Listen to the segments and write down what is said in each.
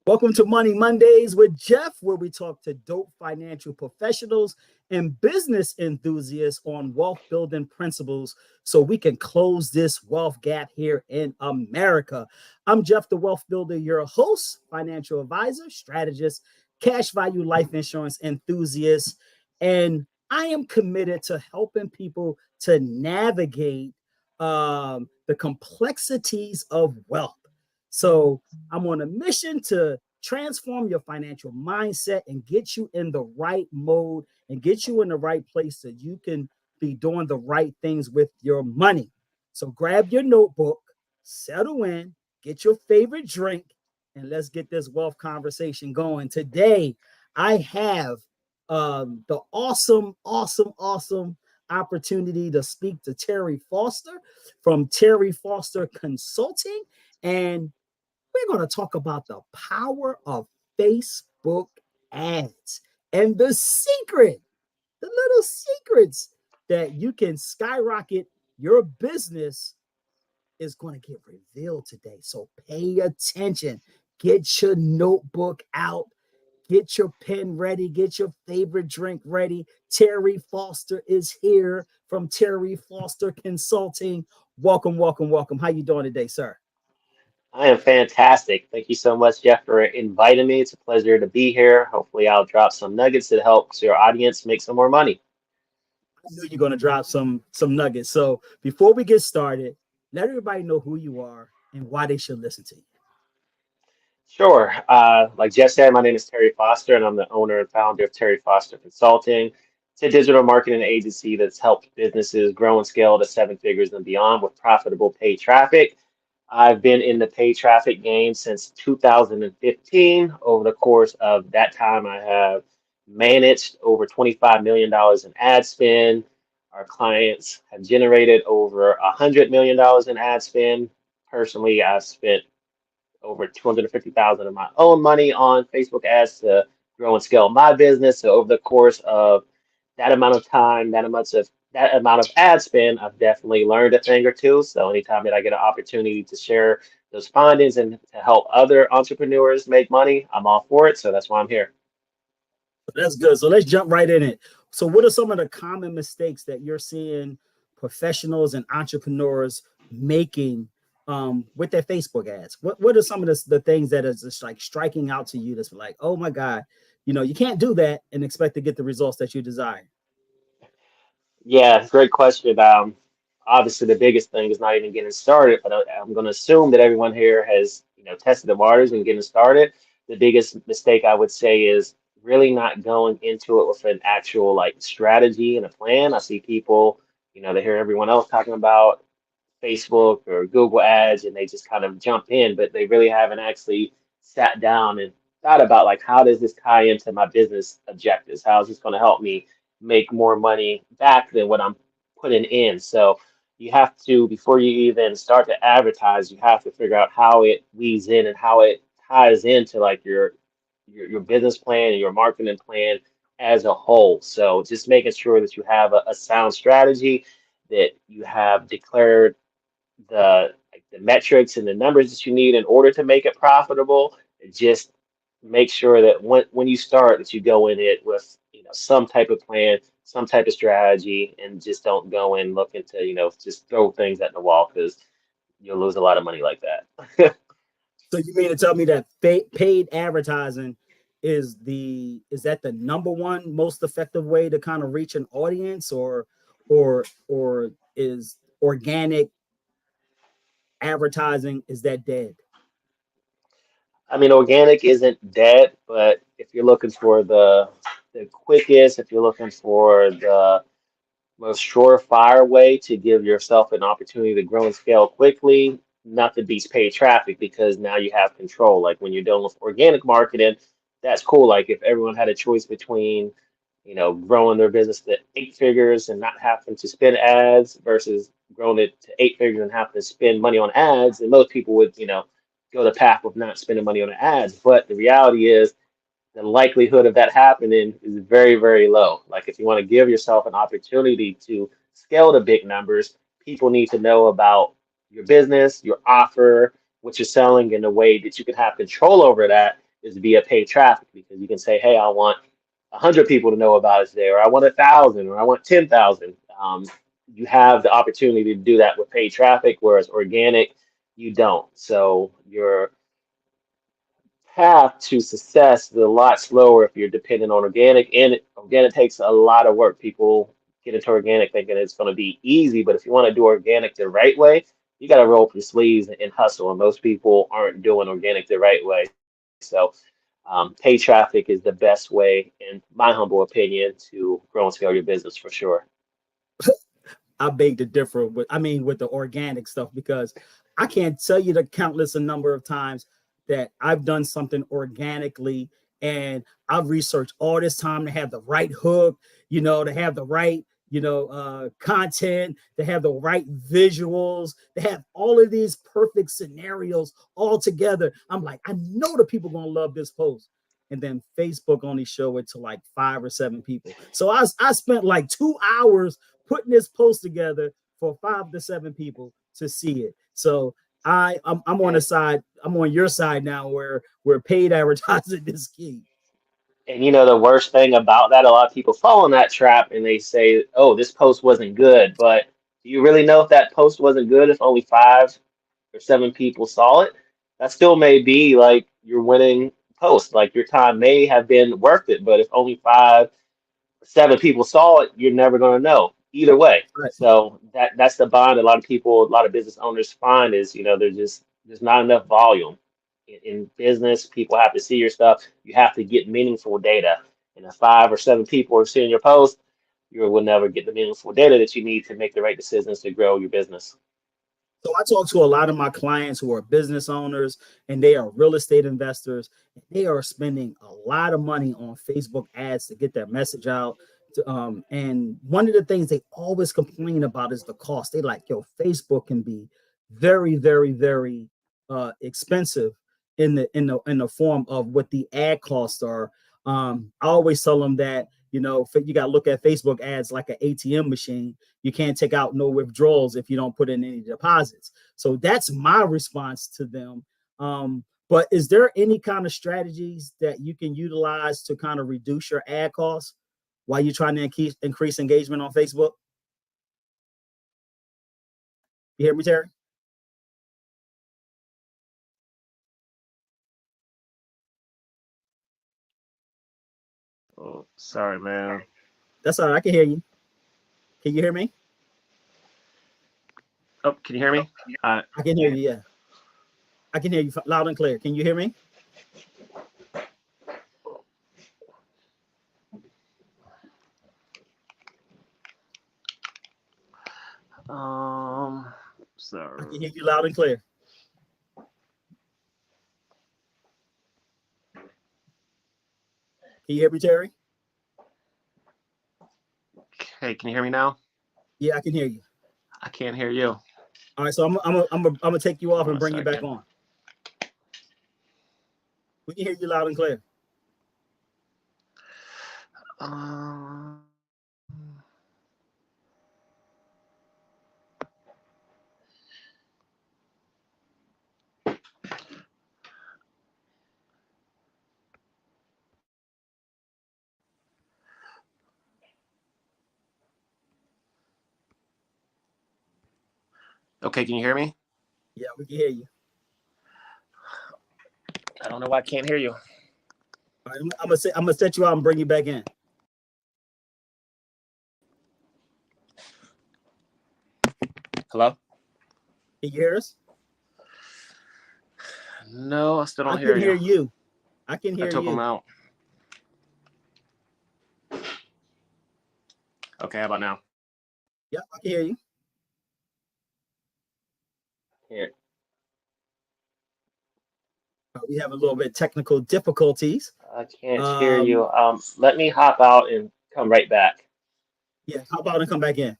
Welcome to Money Mondays with Jeff, where we talk to dope financial professionals and business enthusiasts on wealth building principles so we can close this wealth gap here in America. I'm Jeff, the Wealth Builder, your host, financial advisor, strategist, cash value life insurance enthusiast, and I am committed to helping people to navigate the complexities of wealth. So I'm on a mission to transform your financial mindset and get you in the right mode and get you in the right place so you can be doing the right things with your money. So grab your notebook, settle in, get your favorite drink, and let's get this wealth conversation going. Today, I have the awesome opportunity to speak to Terry Foster from Terry Foster Consulting. And we're going to talk about the power of Facebook ads and the little secrets that you can skyrocket your business is going to get revealed today. So pay attention. Get your notebook out. Get your pen ready. Get your favorite drink ready. Terry Foster is here from Terry Foster Consulting. Welcome, welcome, welcome. How you doing today, sir? I am fantastic. Thank you so much, Jeff, for inviting me. It's a pleasure to be here. Hopefully, I'll drop some nuggets that helps your audience make some more money. I knew you're going to drop some nuggets. So before we get started, let everybody know who you are and why they should listen to you. Sure. Like Jeff said, my name is Terry Foster, and I'm the owner and founder of Terry Foster Consulting. It's a digital marketing agency that's helped businesses grow and scale to seven figures and beyond with profitable paid traffic. I've been in the paid traffic game since 2015. Over the course of that time, I have managed over $25 million in ad spend. Our clients have generated over $100 million in ad spend. Personally, I spent over 250,000 of my own money on Facebook ads to grow and scale my business. So over the course of that amount of time, that amount of ad spend, I've definitely learned a thing or two. So anytime that I get an opportunity to share those findings and to help other entrepreneurs make money, I'm all for it. So that's why I'm here. That's good. So let's jump right in it. So what are some of the common mistakes that you're seeing professionals and entrepreneurs making with their Facebook ads? What are some of the things that is just like striking out to you that's like, oh my God, you can't do that and expect to get the results that you desire. Yeah, great question. Obviously, the biggest thing is not even getting started, but I'm going to assume that everyone here has, tested the waters and getting started. The biggest mistake I would say is really not going into it with an actual like strategy and a plan. I see people, they hear everyone else talking about Facebook or Google ads and they just kind of jump in, but they really haven't actually sat down and thought about like how does this tie into my business objectives? How is this going to help me make more money back than what I'm putting in? So you have to, before you even start to advertise, you have to figure out how it weaves in and how it ties into like your business plan and your marketing plan as a whole. So just making sure that you have a sound strategy, that you have declared the metrics and the numbers that you need in order to make it profitable. Just make sure that when you start that you go in it with some type of plan, some type of strategy, and just don't go in looking to just throw things at the wall because you'll lose a lot of money like that. So you mean to tell me that paid advertising is that the number one most effective way to kind of reach an audience, or is organic advertising is that dead? I mean, organic isn't dead, but if you're looking for the quickest, if you're looking for the most surefire way to give yourself an opportunity to grow and scale quickly, nothing beats paid traffic because now you have control. Like when you're dealing with organic marketing, that's cool. Like if everyone had a choice between, growing their business to eight figures and not having to spend ads versus growing it to eight figures and having to spend money on ads, and most people would, go the path of not spending money on ads. But the reality is the likelihood of that happening is very, very low. Like if you want to give yourself an opportunity to scale to big numbers, people need to know about your business, your offer, what you're selling in a way that you can have control over that is via paid traffic, because you can say, hey, I want 100 people to know about us there, or I want 1,000, or I want 10,000. You have the opportunity to do that with paid traffic, whereas organic, you don't. So your path to success is a lot slower if you're dependent on organic, and organic takes a lot of work. People get into organic thinking it's going to be easy, but if you want to do organic the right way, you got to roll up your sleeves and hustle. And most people aren't doing organic the right way. So, paid traffic is the best way, in my humble opinion, to grow and scale your business for sure. I beg to differ with the organic stuff, because I can't tell you the countless a number of times that I've done something organically and I've researched all this time to have the right hook, to have the right, content, to have the right visuals, to have all of these perfect scenarios all together. I'm like, I know the people gonna love this post. And then Facebook only show it to like 5 or 7 people. So I spent like 2 hours putting this post together for 5 to 7 people to see it. So I'm on the side. I'm on your side now, where paid advertising is key. And the worst thing about that, a lot of people fall in that trap and they say, oh, this post wasn't good. But do you really know if that post wasn't good if only 5 or 7 people saw it? That still may be like your winning post. Like your time may have been worth it, but if only 5 or 7 people saw it, you're never going to know either way. Right. So that's the bond a lot of people, a lot of business owners find is, there's not enough volume. In business, people have to see your stuff. You have to get meaningful data. And if 5 or 7 people are seeing your post, you will never get the meaningful data that you need to make the right decisions to grow your business. So I talk to a lot of my clients who are business owners and they are real estate investors. They are spending a lot of money on Facebook ads to get their message out. And one of the things they always complain about is the cost. They like, yo, Facebook can be very, very, very expensive in the form of what the ad costs are. I always tell them that you got to look at Facebook ads like an ATM machine. You can't take out no withdrawals if you don't put in any deposits. So that's my response to them. But is there any kind of strategies that you can utilize to kind of reduce your ad costs while you're trying to increase engagement on Facebook? You hear me, Terry? Oh, sorry, man. That's all right. I can hear you. Can you hear me? Oh, can you hear me? I can hear you. Yeah, I can hear you loud and clear. Can you hear me? Sorry. I can hear you loud and clear. Can you hear me, Terry? Okay, can you hear me now? Yeah, I can hear you. I can't hear you. All right, so I'm gonna take you off and bring you back on. We can hear you loud and clear. Okay, can you hear me? Yeah, we can hear you. I don't know why I can't hear you. All right, I'm gonna set you out and bring you back in. Hello? Can you hear us? No, I still don't I can hear you. you. I can hear I took you. them out. Okay, how about now? Yeah, I can hear you. Here. We have a little bit of technical difficulties. I can't hear you. Let me hop out and come right back. Yeah, how about I come back in?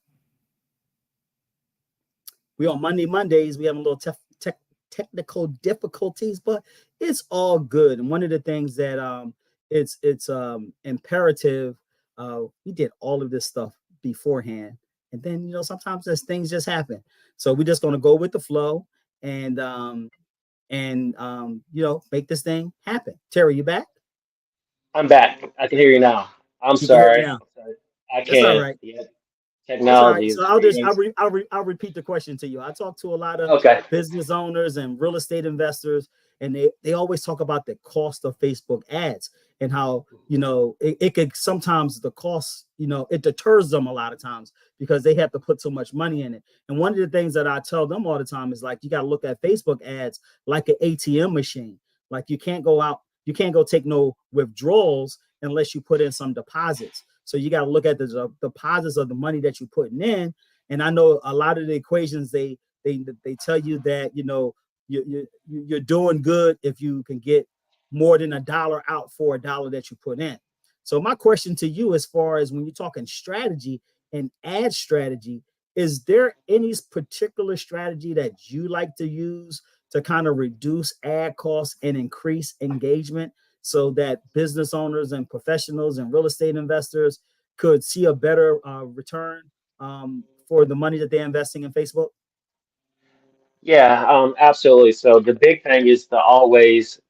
We on Mondays. We have a little technical difficulties, but it's all good. And one of the things that it's imperative. We did all of this stuff beforehand, and then sometimes things just happen. So we're just gonna go with the flow, and and make this thing happen. Terry, you back? I'm back. I can hear you now. I'm You can hear me sorry. now. I'm sorry. I That's all can. right. Yeah, That's all right. technology So is I'll just creating. I'll repeat the question to you. I talk to a lot of Okay. business owners and real estate investors, and they always talk about the cost of Facebook ads and how it could sometimes the cost it deters them a lot of times because they have to put so much money in it. And one of the things that I tell them all the time is like you got to look at Facebook ads like an ATM machine. Like you can't go take no withdrawals unless you put in some deposits. So you got to look at the deposits of the money that you're putting in. And I know a lot of the equations they tell you that you're doing good if you can get more than $1 out for $1 that you put in. So my question to you, as far as when you're talking strategy and ad strategy, is there any particular strategy that you like to use to kind of reduce ad costs and increase engagement so that business owners and professionals and real estate investors could see a better return for the money that they're investing in Facebook? Yeah, absolutely. So the big thing is to always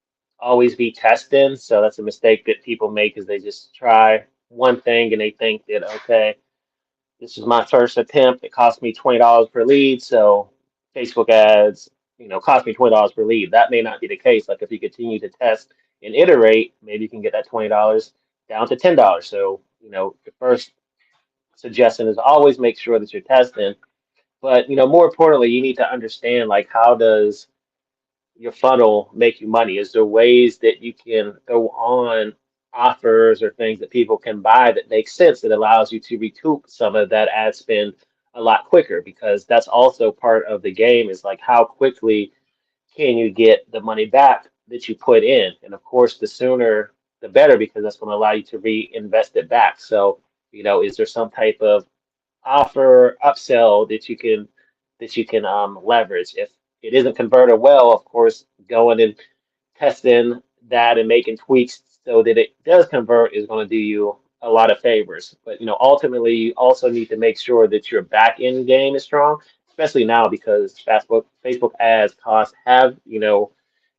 be testing. So that's a mistake that people make is they just try one thing and they think that, okay, this is my first attempt. It cost me $20 per lead. So Facebook ads, cost me $20 per lead. That may not be the case. Like if you continue to test and iterate, maybe you can get that $20 down to $10. So, the first suggestion is always make sure that you're testing. But, more importantly, you need to understand like how does your funnel make you money? Is there ways that you can go on offers or things that people can buy that make sense that allows you to recoup some of that ad spend a lot quicker? Because that's also part of the game is like how quickly can you get the money back that you put in? And of course, the sooner the better because that's going to allow you to reinvest it back. So, is there some type of offer upsell that you can leverage. If it isn't converted well, of course, going and testing that and making tweaks so that it does convert is going to do you a lot of favors. But ultimately, you also need to make sure that your back end game is strong, especially now because Facebook ads costs have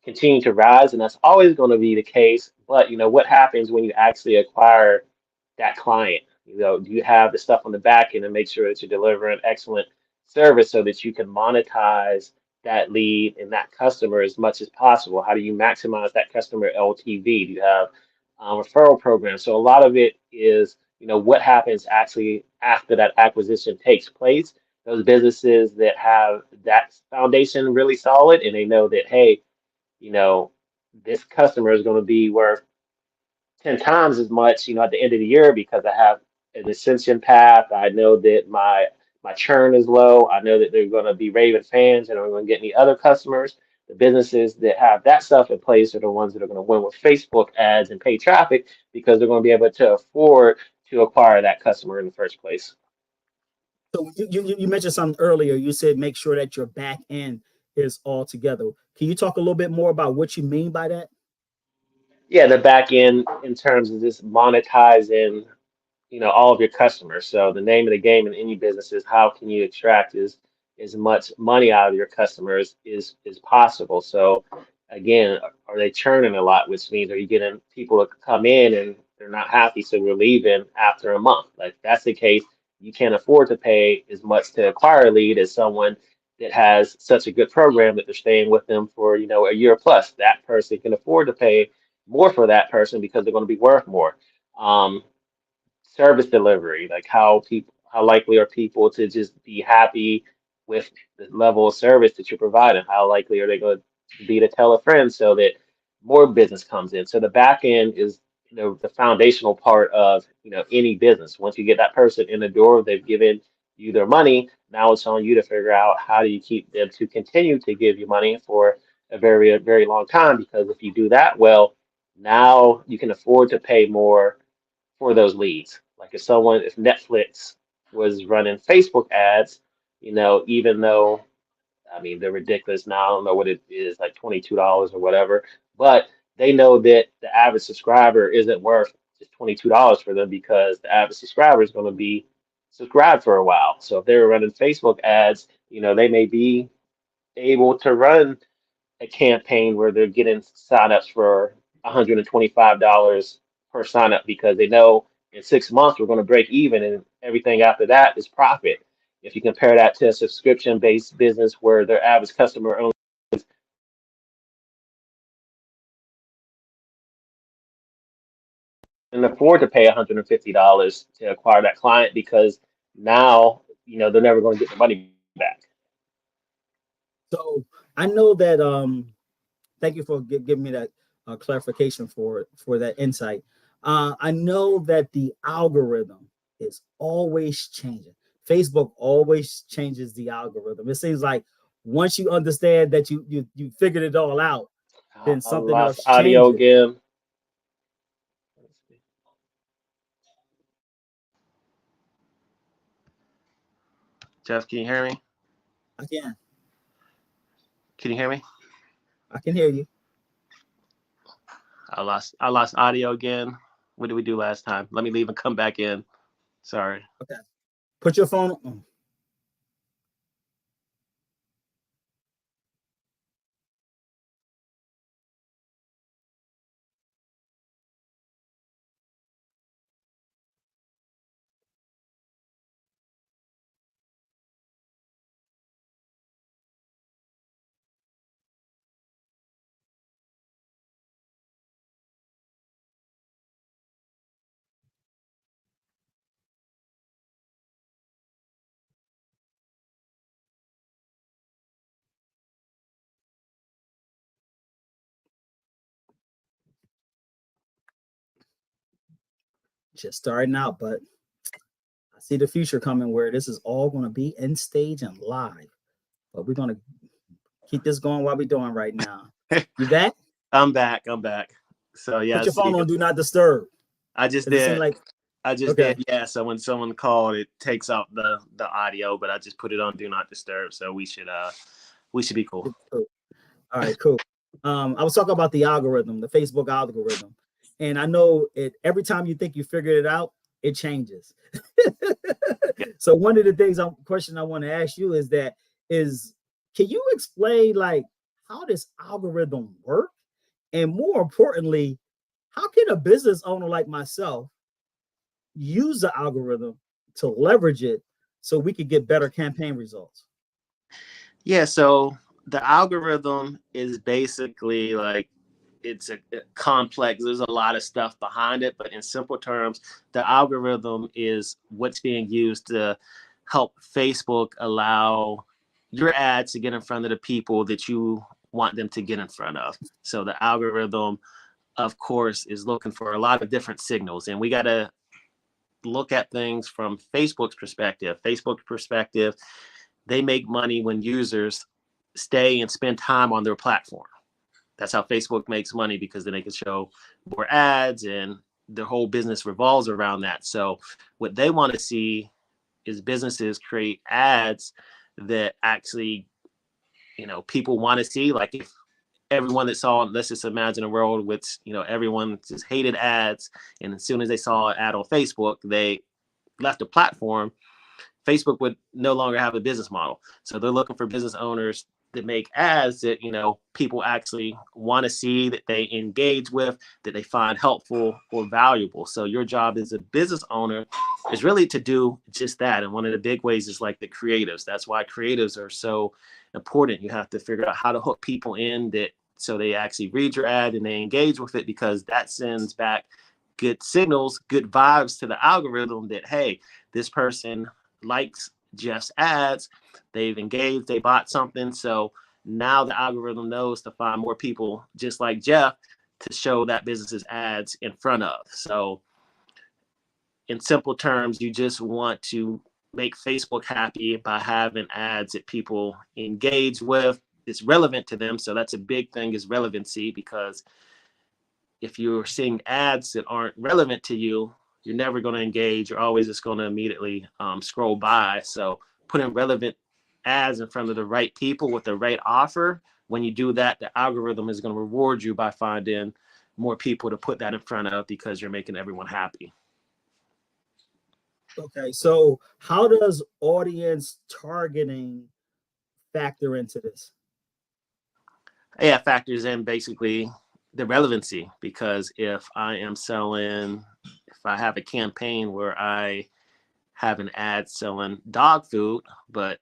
continued to rise, and that's always going to be the case. But what happens when you actually acquire that client? Do you have the stuff on the back end and make sure that you're delivering excellent service so that you can monetize that lead and that customer as much as possible? How do you maximize that customer LTV? Do you have referral programs? So a lot of it is, what happens actually after that acquisition takes place. Those businesses that have that foundation really solid and they know that, hey, you know, this customer is going to be worth 10 times as much, at the end of the year because I have an ascension path. I know that my churn is low. I know that they're going to be raving fans and I'm going to get any other customers. The businesses that have that stuff in place are the ones that are going to win with Facebook ads and pay traffic because they're going to be able to afford to acquire that customer in the first place. So you mentioned something earlier. You said make sure that your back end is all together. Can you talk a little bit more about what you mean by that? Yeah, the back end in terms of just monetizing all of your customers. So the name of the game in any business is how can you extract as much money out of your customers is possible. So again, are they churning a lot, which means are you getting people to come in and they're not happy, so they're leaving after a month? Like if that's the case, you can't afford to pay as much to acquire a lead as someone that has such a good program that they're staying with them for, a year plus. That person can afford to pay more for that person because they're going to be worth more. Um, Service delivery, like how likely are people to just be happy with the level of service that you're providing? How likely are they going to be to tell a friend so that more business comes in? So the back end is the foundational part of any business. Once you get that person in the door, they've given you their money. Now it's on you to figure out how do you keep them to continue to give you money for a very, very long time. Because if you do that well, now you can afford to pay more for those leads. Like if Netflix was running Facebook ads, even though I mean they're ridiculous now, I don't know what it is, like $22 or whatever, but they know that the average subscriber isn't worth just $22 for them because the average subscriber is going to be subscribed for a while. So if they were running Facebook ads, they may be able to run a campaign where they're getting signups for $125 per signup because they know in 6 months we're going to break even and everything after that is profit. If you compare that to a subscription-based business where their average customer only can afford to pay $150 to acquire that client because now, they're never going to get the money back. So I know that thank you for giving me that clarification for that insight. I know that the algorithm is always changing. Facebook always changes the algorithm. It seems like once you understand that you figured it all out, then I something lost else audio changes. again. Jeff, can you hear me? I can Can you hear me? I can hear you. I lost audio again. What did we do last time? Let me leave and come back in. Sorry. Okay. Put your phone on. Just starting out, but I see the future coming where this is all going to be in stage and live. But we're going to keep this going while we're doing right now. You back? I'm back. So yeah, Put your phone on do not disturb. I just 'Cause it seemed did. like I just okay. did. Yeah. So when someone called, it takes out the audio, but I just put it on do not disturb. So we should be cool. Cool. All right, cool. I was talking about the algorithm, the Facebook algorithm, and I know it. Every time you think you figured it out, it changes. So one of the question I want to ask you is can you explain like how this algorithm work, and more importantly, how can a business owner like myself use the algorithm to leverage it so we could get better campaign results? Yeah. So the algorithm is basically like it's a complex. There's a lot of stuff behind it, but in simple terms, the algorithm is what's being used to help Facebook allow your ads to get in front of the people that you want them to get in front of. So the algorithm, of course, is looking for a lot of different signals, and we got to look at things from Facebook's perspective. Facebook's perspective, they make money when users stay and spend time on their platform. That's how Facebook makes money because then they can show more ads and their whole business revolves around that. So what they want to see is businesses create ads that actually, people want to see. Like if everyone that saw, let's just imagine a world with, everyone just hated ads. And as soon as they saw an ad on Facebook, they left the platform. Facebook would no longer have a business model. So they're looking for business owners that make ads that, people actually want to see, that they engage with, that they find helpful or valuable. So your job as a business owner is really to do just that. And one of the big ways is like the creatives. That's why creatives are so important. You have to figure out how to hook people in that so they actually read your ad and they engage with it, because that sends back good signals, good vibes to the algorithm that, hey, this person likes Jeff's ads, they've engaged, they bought something. So now the algorithm knows to find more people just like Jeff to show that business's ads in front of. So in simple terms, you just want to make Facebook happy by having ads that people engage with. It's relevant to them. So that's a big thing, is relevancy, because if you're seeing ads that aren't relevant to you, you're never going to engage. You're always just going to immediately scroll by. So putting relevant ads in front of the right people with the right offer, when you do that, the algorithm is going to reward you by finding more people to put that in front of, because you're making everyone happy. Okay, so how does audience targeting factor into this? Yeah, factors in basically the relevancy, because if I have a campaign where I have an ad selling dog food, but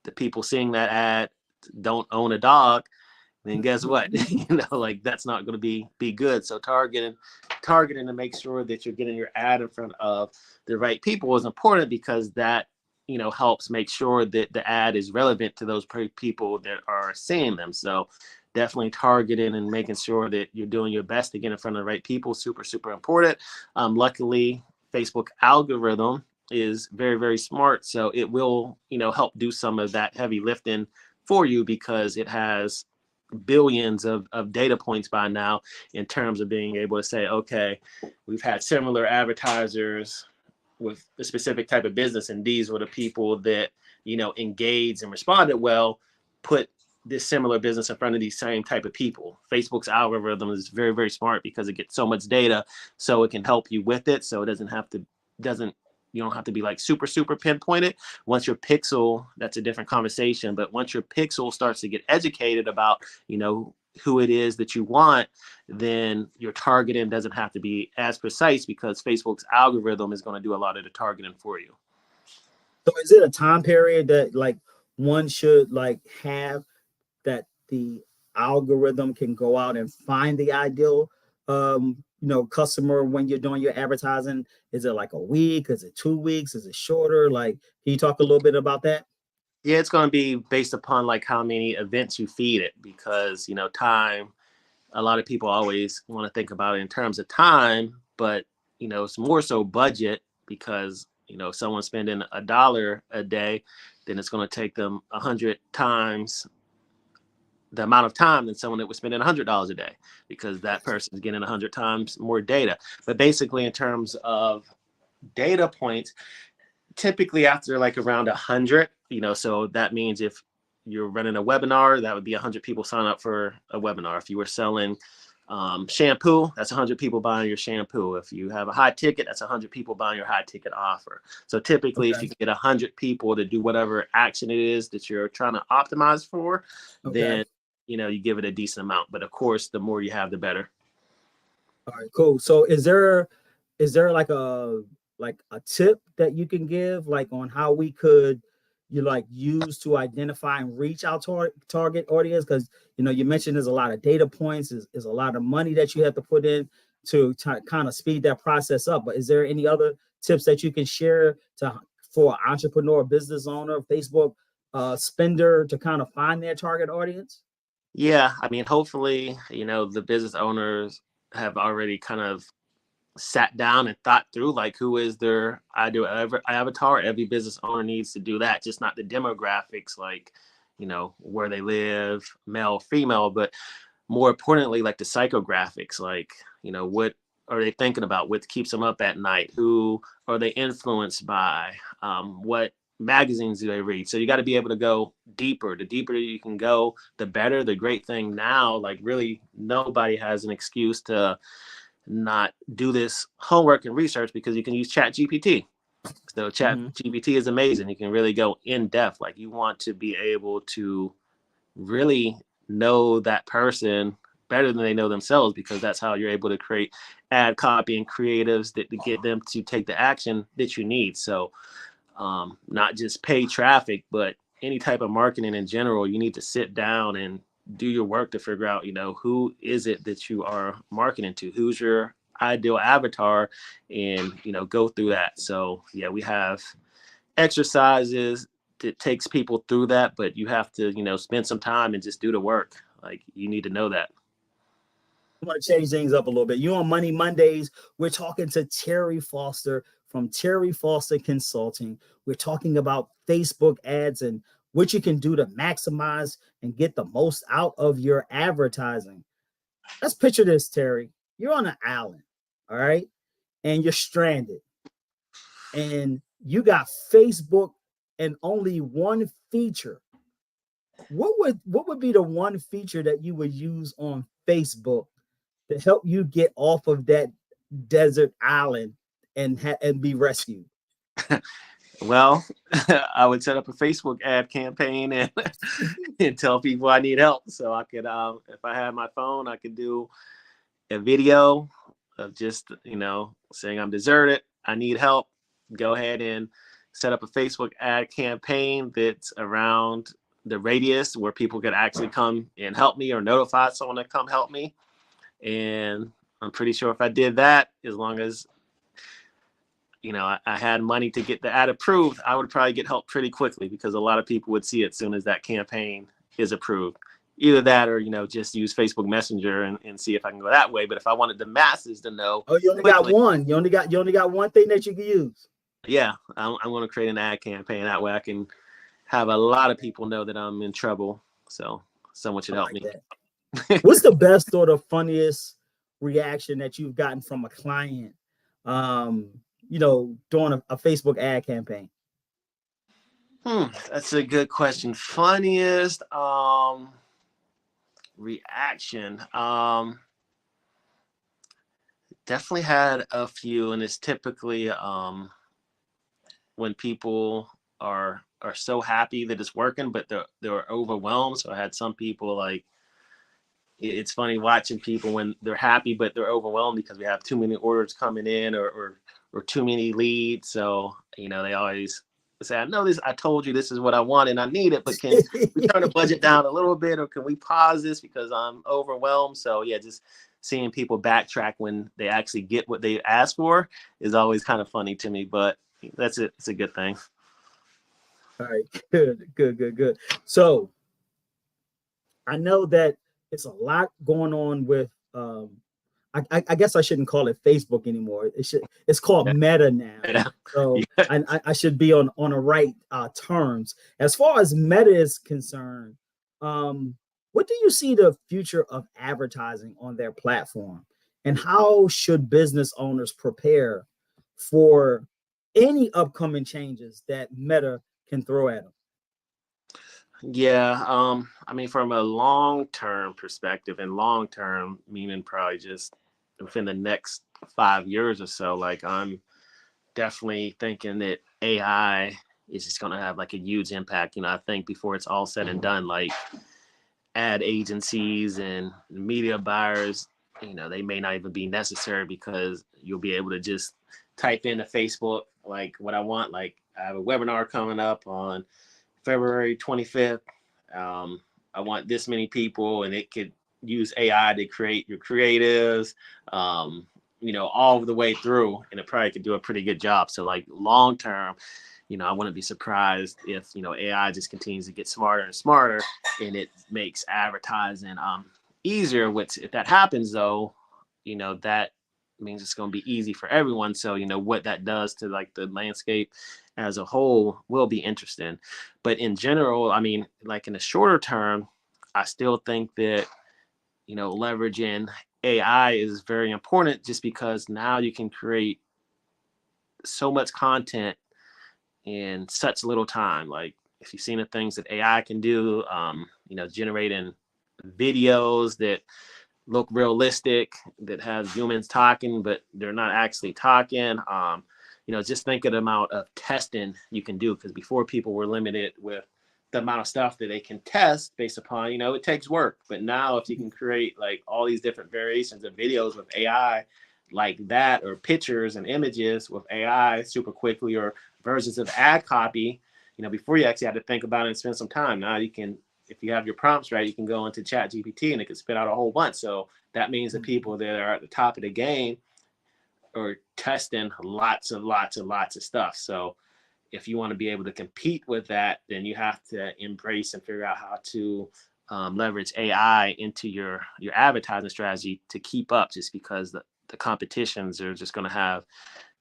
the people seeing that ad don't own a dog, then guess what? Like that's not going to be good. So targeting to make sure that you're getting your ad in front of the right people is important, because that helps make sure that the ad is relevant to those people that are seeing them. So definitely targeting and making sure that you're doing your best to get in front of the right people, super important. Luckily, Facebook algorithm is very, very smart, so it will help do some of that heavy lifting for you, because it has billions of data points by now, in terms of being able to say, okay, we've had similar advertisers with a specific type of business, and these were the people that engaged and responded well. Put this similar business in front of these same type of people. Facebook's algorithm is very, very smart, because it gets so much data, so it can help you with it. So it you don't have to be like super pinpointed. Once your pixel, that's a different conversation, but once your pixel starts to get educated about who it is that you want, then your targeting doesn't have to be as precise, because Facebook's algorithm is going to do a lot of the targeting for you. So is it a time period that like one should like have, that the algorithm can go out and find the ideal customer when you're doing your advertising? Is it like a week? Is it 2 weeks? Is it shorter? Like, can you talk a little bit about that? Yeah, it's going to be based upon like how many events you feed it, because time, a lot of people always want to think about it in terms of time, but it's more so budget, because if someone's spending $1 a day, then it's going to take them 100 times the amount of time than someone that was spending $100 a day, because that person is getting 100 times more data. But basically, in terms of data points, typically after like around 100, so that means if you're running a webinar, that would be 100 people sign up for a webinar. If you were selling shampoo, that's 100 people buying your shampoo. If you have a high ticket, that's 100 people buying your high ticket offer. So typically, if you get 100 people to do whatever action it is that you're trying to optimize for, then you give it a decent amount. But of course, the more you have, the better. All right, cool. So is there like a tip that you can give, like on how we could use to identify and reach our target audience? Because you mentioned there's a lot of data points, is a lot of money that you have to put in to kind of speed that process up. But is there any other tips that you can share for entrepreneur, business owner, Facebook spender to kind of find their target audience? Yeah, I mean, hopefully, the business owners have already kind of sat down and thought through like who is their ideal avatar. Every business owner needs to do that, just not the demographics, like where they live, male, female, but more importantly, like the psychographics, like what are they thinking about, what keeps them up at night, who are they influenced by, what magazines do they read. So you got to be able to go deeper. The deeper you can go, the better. The great thing now, like really nobody has an excuse to not do this homework and research, because you can use Chat GPT. So Chat GPT is amazing. You can really go in depth. Like you want to be able to really know that person better than they know themselves, because that's how you're able to create ad copy and creatives that to get them to take the action that you need. So not just pay traffic, but any type of marketing in general, you need to sit down and do your work to figure out, who is it that you are marketing to, who's your ideal avatar, and, go through that. So yeah, we have exercises that takes people through that, but you have to, spend some time and just do the work. Like you need to know that. I want to change things up a little bit. You on Money Mondays, we're talking to Terry Foster from Terry Foster Consulting. We're talking about Facebook ads and what you can do to maximize and get the most out of your advertising. Let's picture this, Terry. You're on an island, all right? And you're stranded. And you got Facebook and only one feature. What would be the one feature that you would use on Facebook to help you get off of that desert island and be rescued? Well, I would set up a Facebook ad campaign and and tell people I need help. So I could, if I had my phone, I could do a video of just, saying I'm deserted, I need help. Go ahead and set up a Facebook ad campaign that's around the radius where people could actually come and help me or notify someone to come help me. And I'm pretty sure if I did that, as long as I had money to get the ad approved, I would probably get help pretty quickly because a lot of people would see it as soon as that campaign is approved. Either that or, just use Facebook Messenger and see if I can go that way. But if I wanted the masses to know, Oh, you only got one. You only got one thing that you can use. yeah, I'm going to create an ad campaign. That way I can have a lot of people know that I'm in trouble. So someone should help me. What's the best or the funniest reaction that you've gotten from a client, during a Facebook ad campaign? That's a good question. Funniest reaction. Definitely had a few, and it's typically when people are so happy that it's working, but they're overwhelmed. So I had some people like, it's funny watching people when they're happy, but they're overwhelmed because we have too many orders coming in or too many leads. So, they always say, I know this, I told you this is what I want and I need it, but can we turn the budget down a little bit, or can we pause this because I'm overwhelmed? So yeah, just seeing people backtrack when they actually get what they asked for is always kind of funny to me, but that's it. It's a good thing. All right, good. So I know that it's a lot going on with I guess I shouldn't call it Facebook anymore. It's called Meta now. So I should be on the right terms. As far as Meta is concerned, what do you see the future of advertising on their platform? And how should business owners prepare for any upcoming changes that Meta can throw at them? Yeah, I mean, from a long-term perspective, and long-term meaning probably just within the next 5 years or so, like I'm definitely thinking that AI is just going to have like a huge impact. I think before it's all said and done, like ad agencies and media buyers, they may not even be necessary because you'll be able to just type into Facebook, like what I want. Like I have a webinar coming up on February 25th. I want this many people, and it could use AI to create your creatives, all the way through, and it probably could do a pretty good job. So like long term, I wouldn't be surprised if, AI just continues to get smarter and smarter and it makes advertising easier. Which if that happens though, that means it's going to be easy for everyone. So, what that does to like the landscape as a whole will be interesting. But in general, I mean, like in the shorter term, I still think that, leveraging AI is very important just because now you can create so much content in such little time. Like if you've seen the things that AI can do, generating videos that look realistic, that have humans talking, but they're not actually talking. Just think of the amount of testing you can do, because before people were limited with the amount of stuff that they can test based upon, it takes work. But now if you can create like all these different variations of videos with AI like that, or pictures and images with AI super quickly, or versions of ad copy, before you actually had to think about it and spend some time. Now you can, if you have your prompts right, you can go into Chat GPT and it can spit out a whole bunch. So that means that people that are at the top of the game are testing lots and lots and lots of stuff. So if you want to be able to compete with that, then you have to embrace and figure out how to leverage AI into your advertising strategy to keep up, just because the competitions are just going to have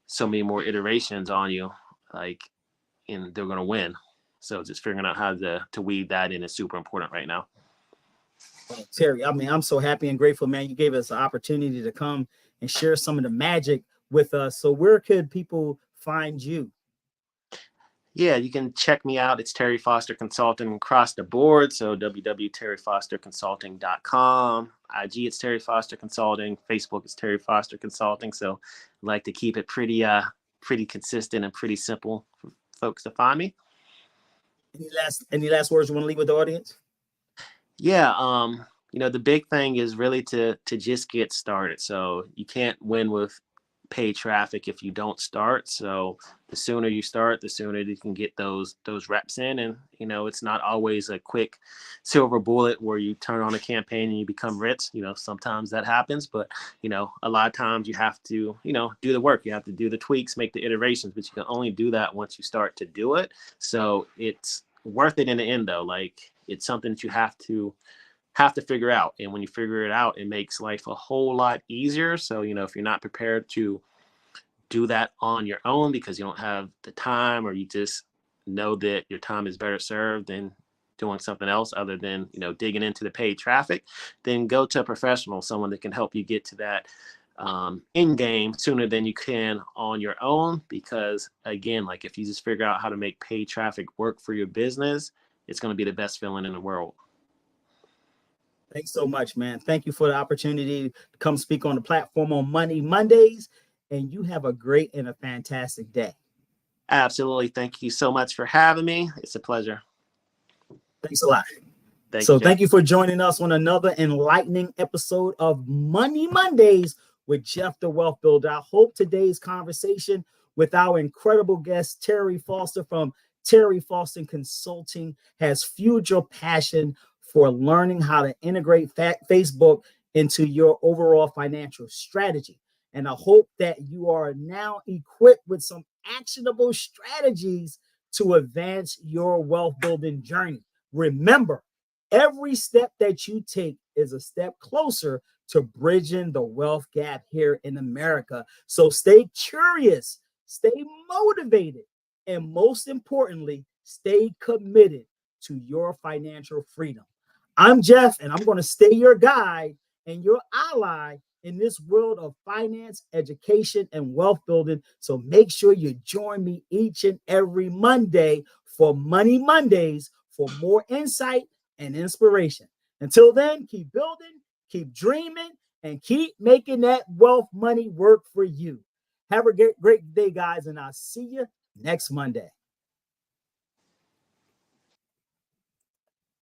so many more iterations on you, like, and they're going to win. So just figuring out how to weed that in is super important right now. Terry, I mean, I'm so happy and grateful, man. You gave us an opportunity to come and share some of the magic with us. So where could people find you? Yeah, you can check me out. It's Terry Foster Consulting across the board. So www.terryfosterconsulting.com. IG, it's Terry Foster Consulting. Facebook is Terry Foster Consulting. So I like to keep it pretty consistent and pretty simple for folks to find me. Any last words you want to leave with the audience? Yeah, the big thing is really to just get started. So you can't win with paid traffic if you don't start. So the sooner you start, the sooner you can get those reps in. And it's not always a quick silver bullet where you turn on a campaign and you become rich. Sometimes that happens, but a lot of times you have to do the work. You have to do the tweaks, make the iterations, but you can only do that once you start to do it. So it's worth it in the end, though. Like, it's something that you have to figure out. And when you figure it out, it makes life a whole lot easier. So, if you're not prepared to do that on your own because you don't have the time, or you just know that your time is better served than doing something else other than, digging into the paid traffic, then go to a professional, someone that can help you get to that in game sooner than you can on your own. Because again, like, if you just figure out how to make paid traffic work for your business, it's going to be the best feeling in the world. Thanks so much, man. Thank you for the opportunity to come speak on the platform on Money Mondays, and you have a great and a fantastic day. Absolutely. Thank you so much for having me. It's a pleasure. Thanks a lot. Thank you for joining us on another enlightening episode of Money Mondays with Jeff the Wealth Builder. I hope today's conversation with our incredible guest, Terry Foster from Terry Foster Consulting, has fueled your passion for learning how to integrate Facebook into your overall financial strategy. And I hope that you are now equipped with some actionable strategies to advance your wealth building journey. Remember, every step that you take is a step closer to bridging the wealth gap here in America. So stay curious, stay motivated, and most importantly, stay committed to your financial freedom. I'm Jeff, and I'm going to stay your guide and your ally in this world of finance, education, and wealth building. So make sure you join me each and every Monday for Money Mondays for more insight and inspiration. Until then, keep building, keep dreaming, and keep making that wealth money work for you. Have a great day, guys, and I'll see you next Monday.